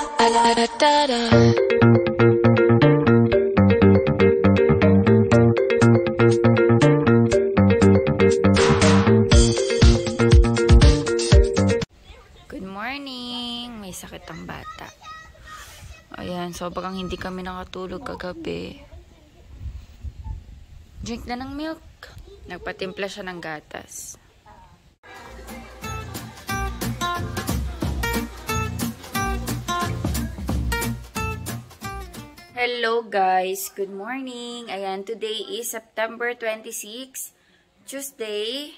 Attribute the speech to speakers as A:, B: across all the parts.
A: Good morning! May sakit ang bata. Ayan, sobrang hindi kami nakatulog kagabi. Drink na ng milk. Nagpatimpla siya ng gatas. Hello guys! Good morning! Ayan, today is September 26, Tuesday.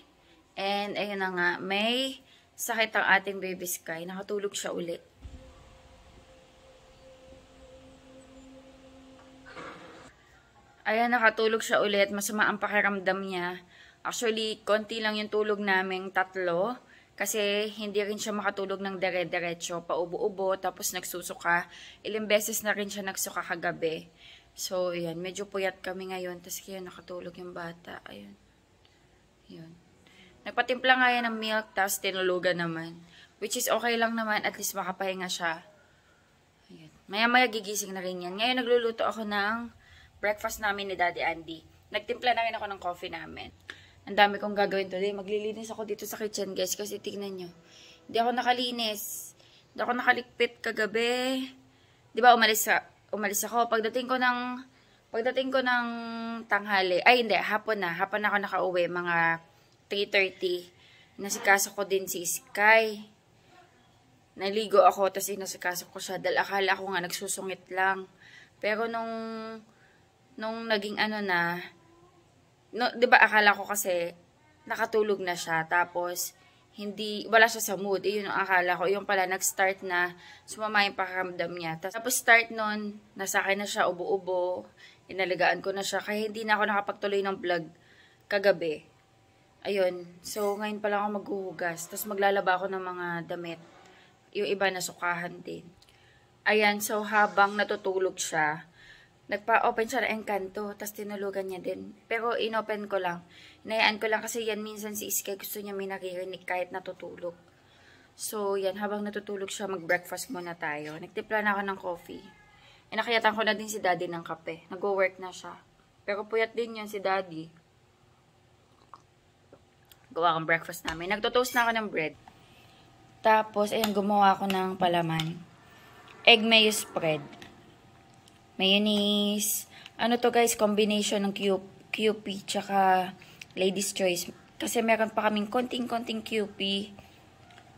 A: And ayun na nga, may sakit ang ating baby Sky. Nakatulog siya ulit. Ayan, nakatulog siya ulit. Masama ang pakiramdam niya. Actually, konti lang yung tulog naming tatlo. Kasi hindi rin siya makatulog ng dire-diretso. Paubo-ubo, tapos nagsusuka. Ilang beses na rin siya nagsuka kagabi. So, ayan. Medyo puyat kami ngayon. Tapos kaya nakatulog yung bata. Ayun. Ayun. Nagpatimpla nga yan ng milk, tapos tinulugan naman. Which is okay lang naman. At least makapahinga siya. Ayun. Maya-maya gigising na rin yan. Ngayon nagluluto ako ng breakfast namin ni Daddy Andy. Nagtimpla na rin ako ng coffee namin. Ang dami kong gagawin today. Maglilinis ako dito sa kitchen, guys. Kasi tignan nyo. Hindi ako nakalinis. Hindi ako nakalikpit kagabi. Di ba umalis ako. Pagdating ko ng tanghali. Ay, hindi. Hapon na. Hapon na ako nakauwi. Mga 3:30. Nasikaso ko din si Sky. Naligo ako. Tapos inasikaso ko siya. Dahil akala ko nga nagsusungit lang. Pero nung naging ano na, no, 'di ba akala ko kasi nakatulog na siya tapos wala siya sa mood. Iyon ang akala ko. Yung pala nag-start na sumama yung pakiramdam niya. Tapos start nun, nasa akin na siya ubo-ubo. Inalagaan ko na siya kaya hindi na ako nakapagtuloy ng vlog kagabi. Ayun. So ngayon pa lang ako maghuhugas. Tapos maglalaba ako ng mga damit. Yung iba nasukahan din. Ayan, so habang natutulog siya, nagpa-open siya ng Encanto, tapos tinulugan niya din. Pero inopen ko lang. Inayaan ko lang kasi yan minsan si Sky gusto niya may naririnig kahit natutulog. So yan, habang natutulog siya, mag-breakfast muna tayo. Nagtimpla na ako ng coffee. Nakayatan ko na din si Daddy ng kape. Nag-work na siya. Pero puyat din yan si Daddy. Gawa akong breakfast namin. Nagtotoast na ako ng bread. Tapos, ayan, gumawa ako ng palaman. Egg mayo spread. Mayonnaise. Ano to guys, combination ng QP tsaka Ladies Choice. Kasi meron pa kaming konting-konting QP.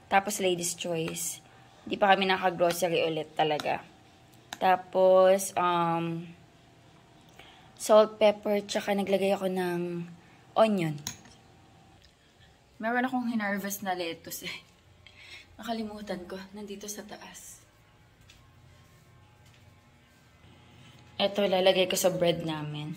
A: Tapos Ladies Choice. Hindi pa kami naka-grocery ulit talaga. Tapos, salt, pepper, tsaka naglagay ako ng onion. Meron akong hinarvest na lettuce eh. Nakalimutan ko. Nandito sa taas. Ito, lalagay ko sa bread namin.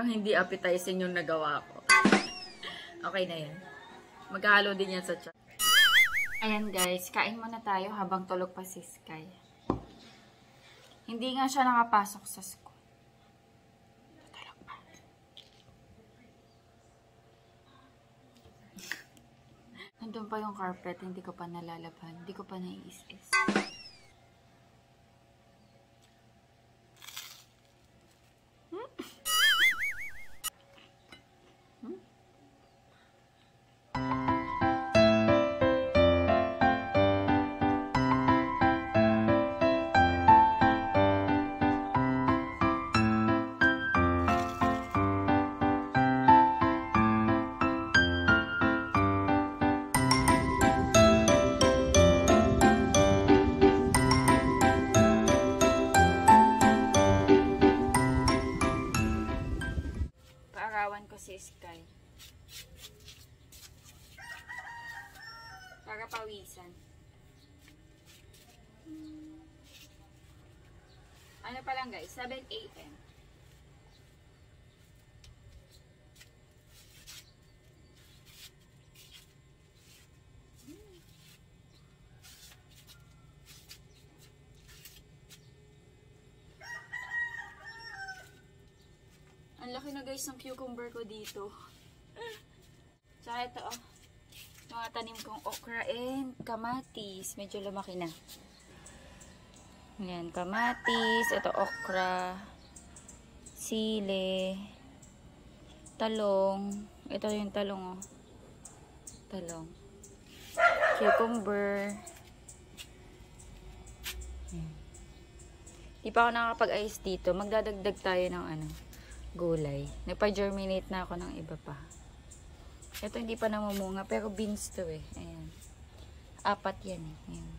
A: Hindi appetizing yung nagawa ko. Okay na yan. Maghalo din yan sa chat. Ayan guys, kain muna tayo habang tulog pa si Sky. Hindi nga siya nakapasok sa school. Tulog pa. Nandun pa yung carpet, hindi ko pa nalalaban. Hindi ko pa naiis-is. Ko si Sky. Para pawisan. Ano pa lang guys, 7 a.m. Ang laki na guys ng cucumber ko dito. Tsaka ito oh. Mga tanim kong okra and kamatis. Medyo lumaki na. Yan, kamatis. Ito okra. Sili. Talong. Ito yung talong oh. Talong. Cucumber. Di pa ako nakakapag-ayos dito. Magdadagdag tayo ng ano, gulay. Nagpa-germinate na ako ng iba pa. Ito hindi pa namumunga, pero beans to eh. Ayan. 4 yan eh. Ayan.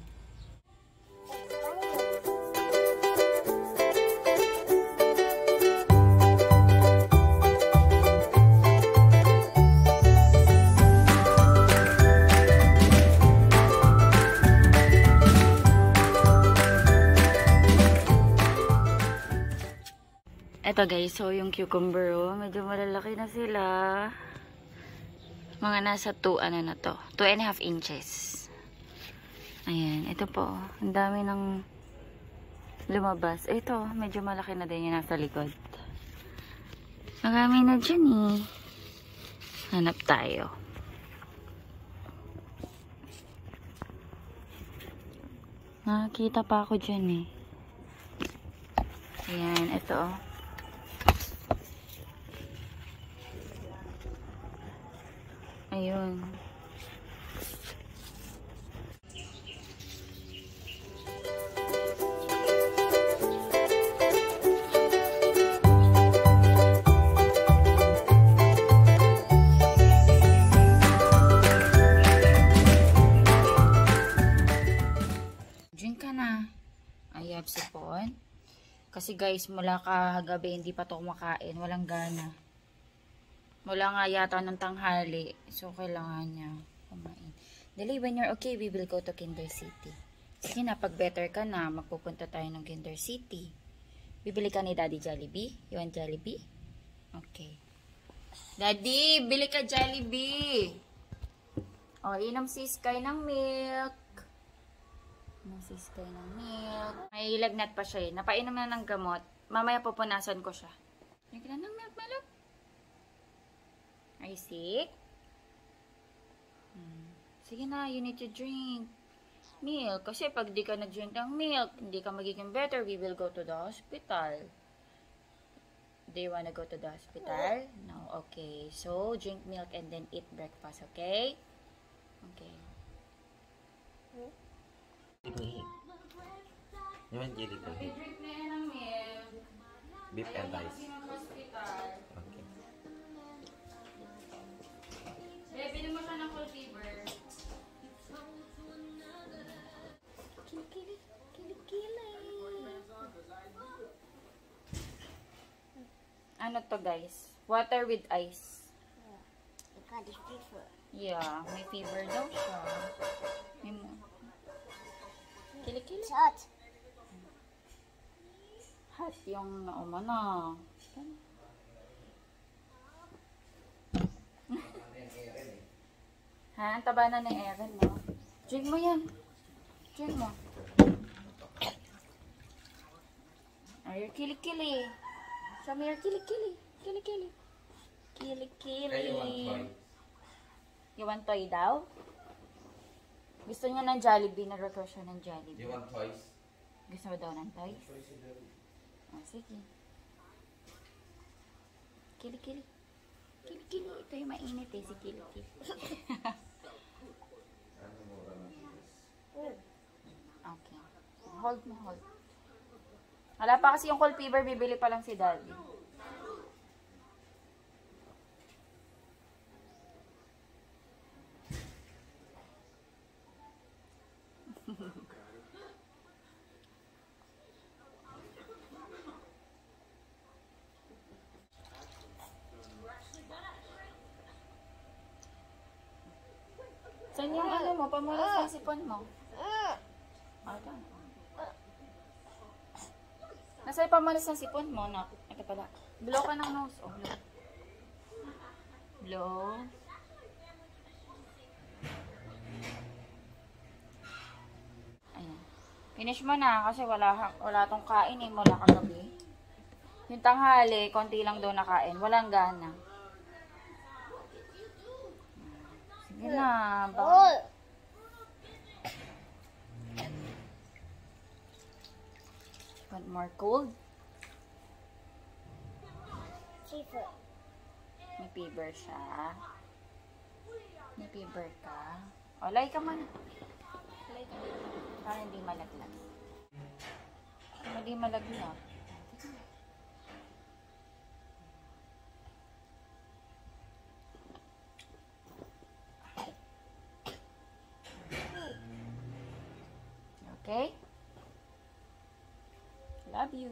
A: Ito guys, so yung cucumber, oh, medyo malalaki na sila. Mga nasa 2, ano na to, 2.5 inches. Ayan, ito po, ang dami ng lumabas. Ito, medyo malaki na din yung nasa likod. Marami na dyan eh. Hanap tayo. Nakakita pa ako dyan eh. Ayan, ito oh. Ayun. Drink ka na. I have sipon. Kasi guys, mula kagabi hindi pa to kumakain. Walang gana. Mula nga yata ng tanghali. So, kailangan niya kumain. Dali, when you're okay, we will go to Kinder City. Sige na, pag better ka na, magpupunta tayo ng Kinder City. Bibili ka ni Daddy Jollibee? You want Jollibee? Okay. Daddy, bili ka Jollibee! O, inom si Sky ng milk. Inom si Sky ng milk. May lagnat pa siya eh. Napainom na ng gamot. Mamaya pupunasan ko siya. Bili ka na ng milk, malok. Are you sick? Sige na, you need to drink milk. Kasi pag di ka nag-drink ng milk, hindi ka magiging better. We will go to the hospital. Do you wanna go to the hospital? No? Okay. So, drink milk and then eat breakfast, okay? Okay.
B: You want jelly to eat?
A: Drink na yan ng milk.
B: Beef and rice.
A: Hospital.
B: Okay.
A: Bili mo siya ng full fever. Kilikili. Kilikili. Ano to guys? Water with ice.
C: Because it's fever.
A: Yeah, may fever daw siya. May mo. Kilikili.
C: It's hot.
A: Hot yung nauma na. Ha? Ang taba na ni Erin, no? Drink mo yan. Drink mo. Ay, your kilikili. Show me your kilikili. Kilikili. Kilikili. You want toy daw? Gusto niya ng Jollibee. Nag-request siya ng Jollibee.
B: You want toys?
A: Gusto mo daw ng toys? Oh, sige. Kilikili. Kilikili. Ito yung mainit eh, si Kilikili. Okay. Hold mo, hold. Wala pa kasi yung cold fever, bibili pa lang si Daddy. Saan yung ano mo? Pamulas ng sipon mo. Okay. Nasa pamalas ng sipon mo, no? Ito pala. Blow ka ng nose. Oh, blow. Blow. Ayan. Finish mo na kasi wala tong kain eh mula kagabi. Yung tanghali, konti lang daw nakain. Walang gana. Sige na.
C: Oh,
A: Want more cold?
C: fever.
A: May fever siya. May fever ka. O, lay ka man. Lay ka. Para hindi malaglag. Hindi malaglag. Okay? Love you.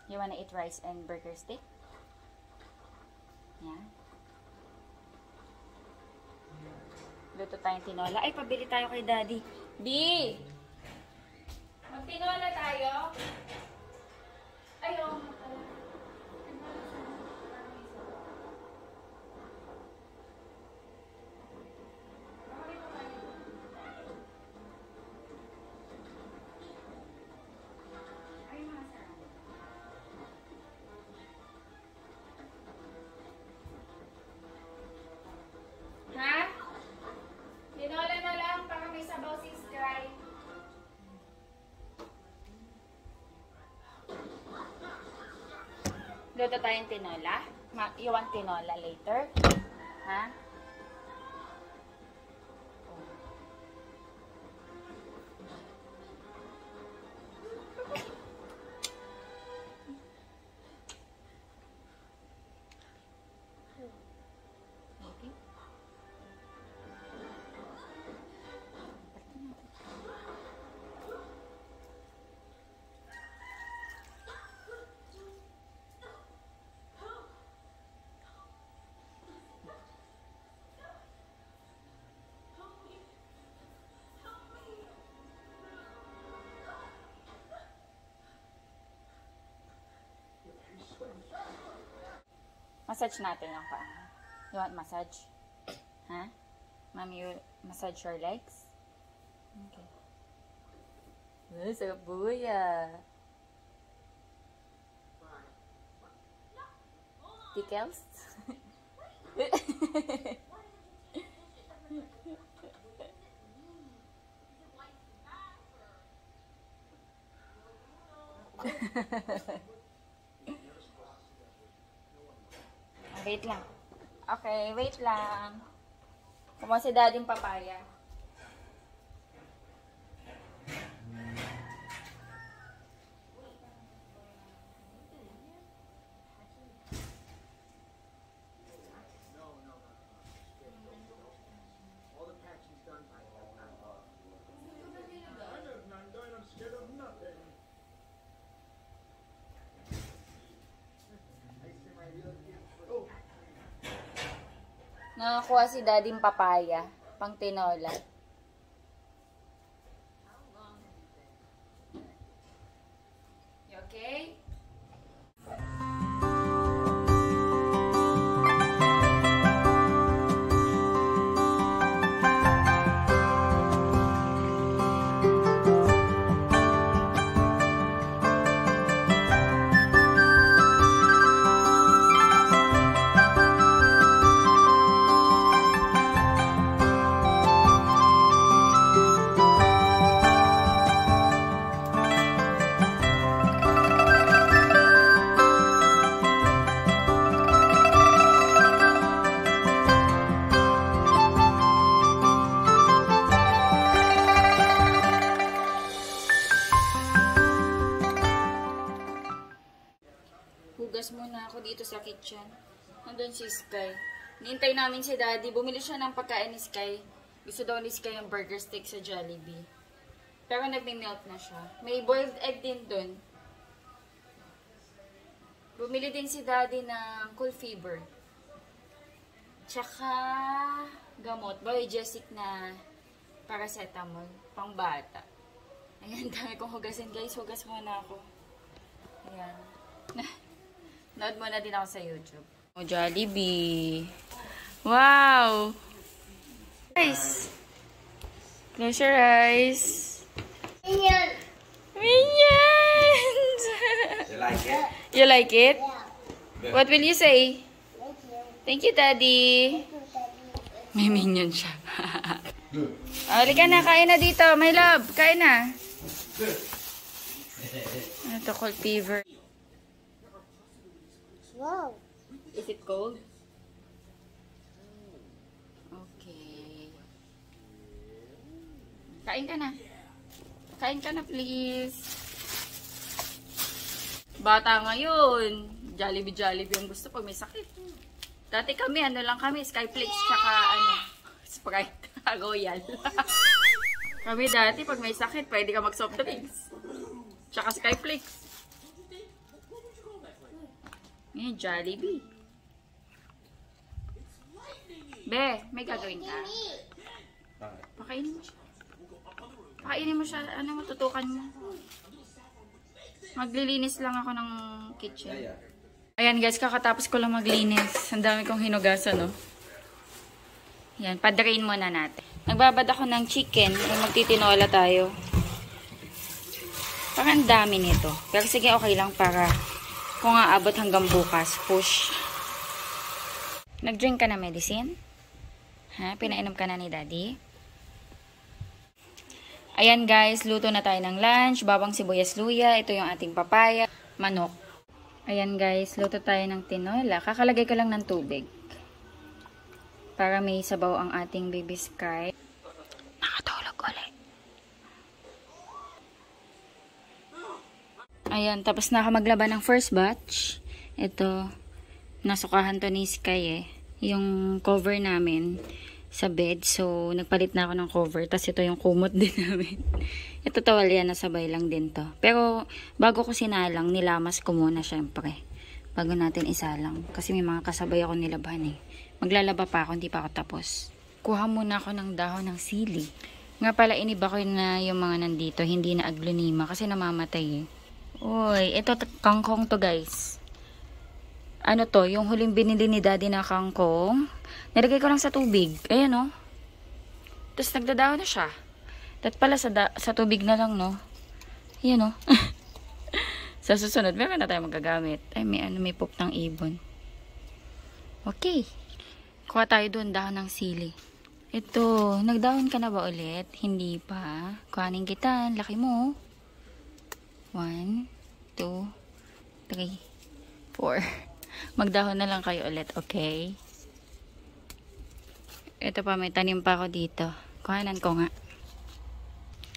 A: You wanna eat rice and burger steak? Yeah. Luto tayong tinola. Ay, pabili tayo kay Daddy. B! Magtinola tayo? Ayaw. Ha? Tinola na lang para may sabaw si Sky. Luto tayong tinola. You want tinola later? Ha? Okay. Massage natin yung paa. You want massage? Ha? Mommy, you massage your legs? Okay. Sarap buya. Tickles? Wait lang. Okay, wait lang. Kumuha si Daddy'ng papaya. Nakakuha si Daddy'ng papaya, pang tinola. You okay? Hugas muna ako dito sa kitchen. Nandun si Sky. Nintay namin si Daddy. Bumili siya ng pagkain ni Sky. Gusto daw ni Sky yung burger steak sa Jollibee. Pero nagme-melt na siya. May boiled egg din dun. Bumili din si Daddy ng cool fever. Tsaka gamot. Biogesic na paracetamol, pang bata. Ayan, dami kong hugasin guys. Hugas muna ako. Ayan. Nood muna din ako sa YouTube. Oh, Jollibee. Wow! Guys! Close your eyes.
C: Minion.
A: Minions!
B: You like it?
A: You like it?
C: Yeah.
A: What will you say?
C: Thank you.
A: Thank you, Daddy. May minion siya. Halika na, kain na dito. My love, kain na. Ito, cold fever.
C: Wow.
A: Is it cold? Okay. Kain ka na. Kain ka na, please. Bata ngayon. Jollibee ang gusto pag may sakit. Dati kami, ano lang kami, Skyflix, tsaka Sprite, Royal. Kami dati, pag may sakit, pwede ka mag-soft drinks. Tsaka Skyflix. Ngayon, Jollibee. Be, may gagawin ka? Pakainin mo siya. Pakainin mo siya, tutukan mo. Maglilinis lang ako ng kitchen. Ayan guys, kakatapos ko lang maglinis. Ang dami kong hinugasan, no? Ayan, padrain muna natin. Nagbabad ako ng chicken. Ay, magtitinola tayo. Parang ang dami nito. Pero sige, okay lang para kung aabot hanggang bukas. Push. Nag-drink ka na medicine? Ha? Pinainom ka na ni Daddy? Ayan guys, luto na tayo ng lunch. Bawang sibuyas luya. Ito yung ating papaya. Manok. Ayan guys, luto tayo ng tinola. Kakalagay ko lang ng tubig. Para may sabaw ang ating baby Sky. Nakatulog ulit. Ayan, tapos na ako maglaba ng first batch. Ito, nasukahan to ni Sky eh. Yung cover namin sa bed. So, nagpalit na ako ng cover. Tapos ito yung kumot din namin. Ito tawalya, nasabay lang din to. Pero, bago ko sinalang, nilamas ko muna syempre. Bago natin isalang. Kasi may mga kasabay ako nilaban eh. Maglalaba pa ako, hindi pa ako tapos. Kuha muna ako ng dahon ng sili. Nga pala, iniba ko na yung mga nandito. Hindi na aglonema kasi namamatay eh. Uy, ito kangkong to guys. Ano to, yung huling binili ni Daddy na kangkong. Nilagay ko lang sa tubig. Ayan o. Tapos nagdadahon na siya. At pala sa tubig na lang, no? Ayan o. Sa susunod, meron na tayo magagamit. Ay, may poop ng ibon. Okay. Kuha tayo doon, dahon ng sili. Ito, nagdahon ka na ba ulit? Hindi pa. Kuhanin kita, laki mo. 1, 2, 3, 4. Magdahon na lang kayo ulit, okay? Ito pa, may tanim pa ako dito. Kuhanan ko nga.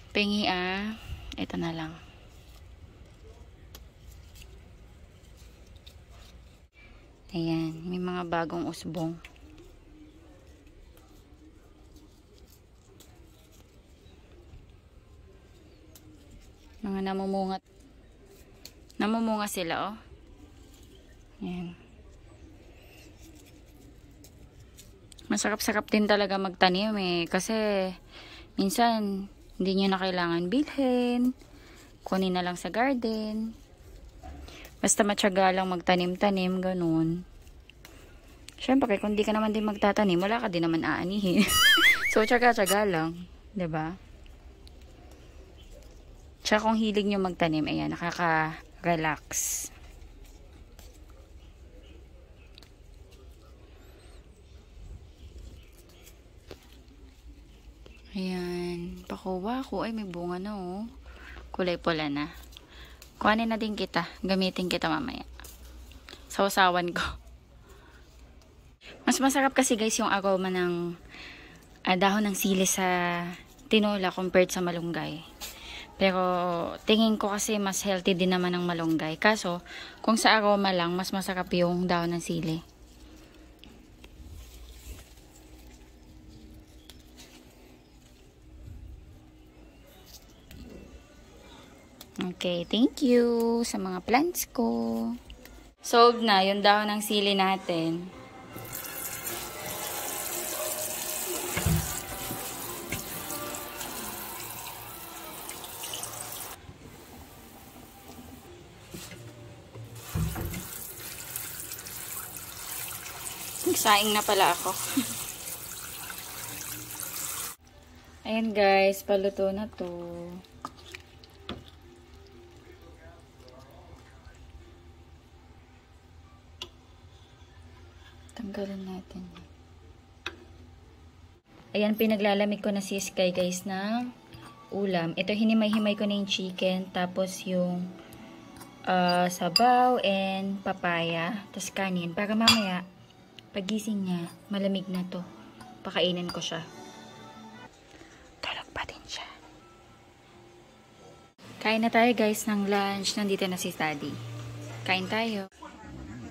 A: Pingi ito na lang. Ayan, may mga bagong usbong. Mga namumunga. Namumunga sila, oh. Ayan. Masarap-sarap din talaga magtanim eh. Kasi, minsan, hindi nyo na kailangan bilhin. Kunin na lang sa garden. Basta matyaga lang magtanim-tanim, ganun. Siyempre, kung di ka naman din magtatanim, wala ka din naman aanihin. So, tyaga-tyaga lang. 'Di ba? Tsaka kung hilig nyo magtanim, ayan, nakaka-relax. Ayan, pakuha ko. Ay, may bunga na, oh. Kulay pula na. Kuhanin na din kita. Gamitin kita mamaya. Sausawan ko. Mas masarap kasi guys yung aroma ng dahon ng sili sa tinola compared sa malunggay. Pero tingin ko kasi mas healthy din naman ng malunggay. Kaso, kung sa aroma lang, mas masarap yung dahon ng sili. Okay, thank you sa mga plants ko. Solved na yung dahon ng sili natin. Nagsaing na pala ako. Ayan guys, paluto na to. Tanggalin natin. Ayan, pinaglalamig ko na si Sky guys ng ulam. Ito, hinimay-himay ko na yung chicken. Tapos yung sabaw and papaya. Tapos kanin. Para mamaya, pagising niya, malamig na to. Pakainin ko siya. Tulog pa din siya. Kain na tayo guys ng lunch. Nandito na si Daddy. Kain tayo.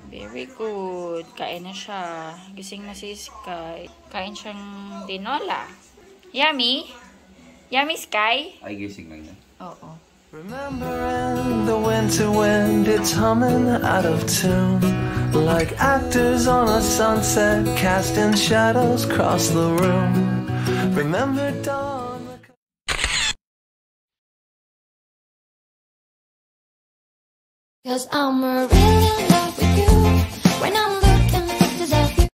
A: Very good. Kain na siya. Gising na si Sky. Kain siyang tinola. Yummy? Yummy, Sky?
B: Ay, gising lang yan.
A: Oo.
D: Remembering the winter wind, it's humming out of tune. Like actors on a sunset, casting shadows across the room. Remember dawn.
C: 'Cause I'm really in love with you when I'm